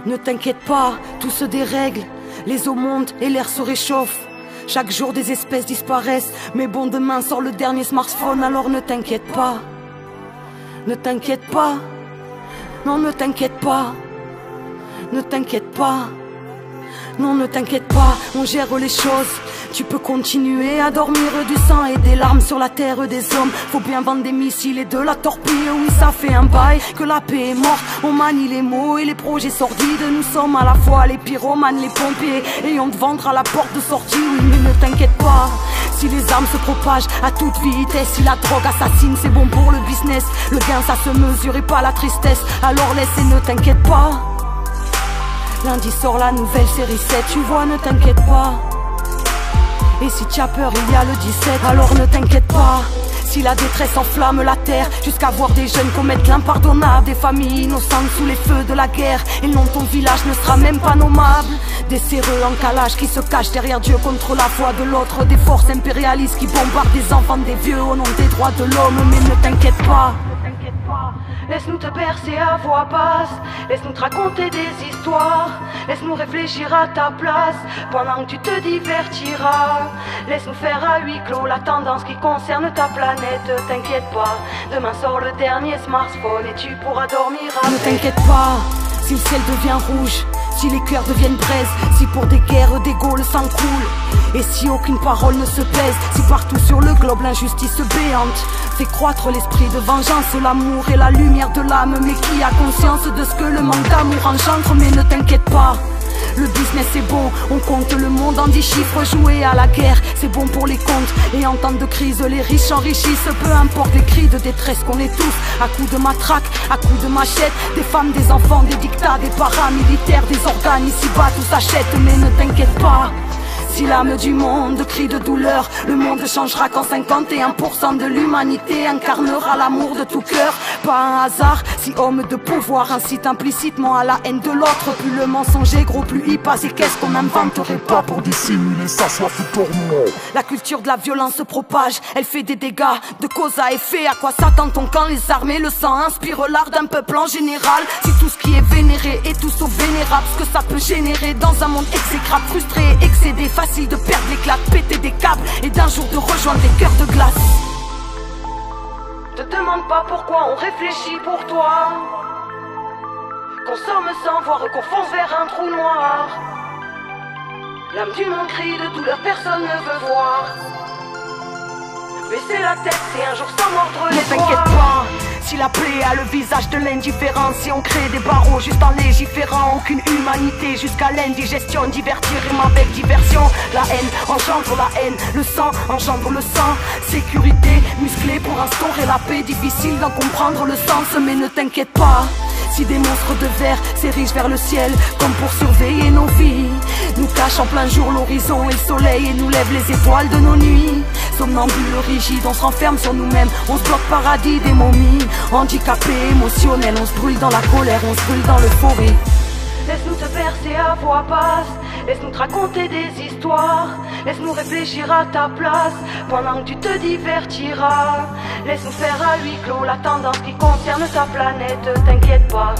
Ne t'inquiète pas, tout se dérègle. Les eaux montent et l'air se réchauffe. Chaque jour des espèces disparaissent. Mais bon, demain sort le dernier smartphone. Alors ne t'inquiète pas. Ne t'inquiète pas. Non, ne t'inquiète pas. Ne t'inquiète pas. Non, ne t'inquiète pas, on gère les choses. Tu peux continuer à dormir du sang et des larmes sur la terre des hommes. Faut bien vendre des missiles et de la torpille. Oui, ça fait un bail que la paix est morte. On manie les mots et les projets sordides. Nous sommes à la fois les pyromanes, les pompiers, et on te vendra la porte de sortie. Oui, mais ne t'inquiète pas. Si les armes se propagent à toute vitesse, si la drogue assassine, c'est bon pour le business. Le gain, ça se mesure et pas la tristesse. Alors laisse et ne t'inquiète pas. Lundi sort la nouvelle série 7, tu vois, ne t'inquiète pas. Et si tu as peur, il y a le 17, alors ne t'inquiète pas. Si la détresse enflamme la terre, jusqu'à voir des jeunes commettre l'impardonnable, des familles innocentes sous les feux de la guerre, et non, ton village ne sera même pas nommable. Des séreux en calage qui se cachent derrière Dieu contre la foi de l'autre, des forces impérialistes qui bombardent des enfants, des vieux au nom des droits de l'homme. Mais ne t'inquiète pas. Laisse-nous te bercer à voix basse, laisse-nous te raconter des histoires, laisse-nous réfléchir à ta place, pendant que tu te divertiras. Laisse-nous faire à huis clos la tendance qui concerne ta planète. T'inquiète pas, demain sort le dernier smartphone et tu pourras dormir avec. Ne t'inquiète pas, si le ciel devient rouge, si les cœurs deviennent braises, si pour des guerres d'ego le sang coule, et si aucune parole ne se pèse, si partout sur le globe l'injustice béante fait croître l'esprit de vengeance, l'amour et la lumière de l'âme. Mais qui a conscience de ce que le manque d'amour engendre? Mais ne t'inquiète pas, le business est bon, on compte le monde en 10 chiffres. Jouer à la guerre, c'est bon pour les comptes, et en temps de crise les riches s'enrichissent. Peu importe les cris de détresse qu'on est tous, à coups de matraque, à coups de machette. Des femmes, des enfants, des dictats, des paramilitaires, des organes ici-bas, tout s'achète. Mais ne t'inquiète pas, si l'âme du monde crie de douleur, le monde changera quand 51% de l'humanité incarnera l'amour de tout cœur. Pas un hasard si homme de pouvoir incite implicitement à la haine de l'autre. Plus le mensonge est gros, plus il passe. Et qu'est-ce qu'on n'inventerait pas pour dissimuler sa soif tourment? La culture de la violence se propage, elle fait des dégâts de cause à effet. À quoi s'attend ton camp? Les armes et le sang inspirent l'art d'un peuple en général. Si tout ce qui est vénéré est tout sauf vénérable, ce que ça peut générer dans un monde exécrable, frustré et excédé, facile de perdre l'éclat, de péter des câbles et d'un jour de rejoindre des cœurs de glace. Te demande pas pourquoi on réfléchit pour toi. Consomme sans voir qu'on fonce vers un trou noir. L'âme du monde crie de douleur, personne ne veut voir. Baisser la tête, c'est un jour sans mordre les doigts. Ne t'inquiète pas, si la plaie a le visage de l'indifférence, si on crée des barreaux juste en légiférant, aucune humanité jusqu'à l'indigestion, divertir rime avec diversion. La haine engendre la haine, le sang engendre le sang. Sécurité musclée pour instaurer la paix, difficile d'en comprendre le sens. Mais ne t'inquiète pas, si des monstres de verre s'érigent vers le ciel comme pour surveiller nos vies, nous cachent en plein jour l'horizon et le soleil et nous lèvent les étoiles de nos nuits. Somnambules rigides, on se renferme sur nous-mêmes, on se bloque paradis des momies. Handicapés, émotionnels, on se brûle dans la colère, on se brûle dans l'euphorie. Laisse-nous te bercer à voix basse, laisse-nous te raconter des histoires, laisse-nous réfléchir à ta place, pendant que tu te divertiras. Laisse-nous faire à huis clos la tendance qui concerne ta planète. T'inquiète pas,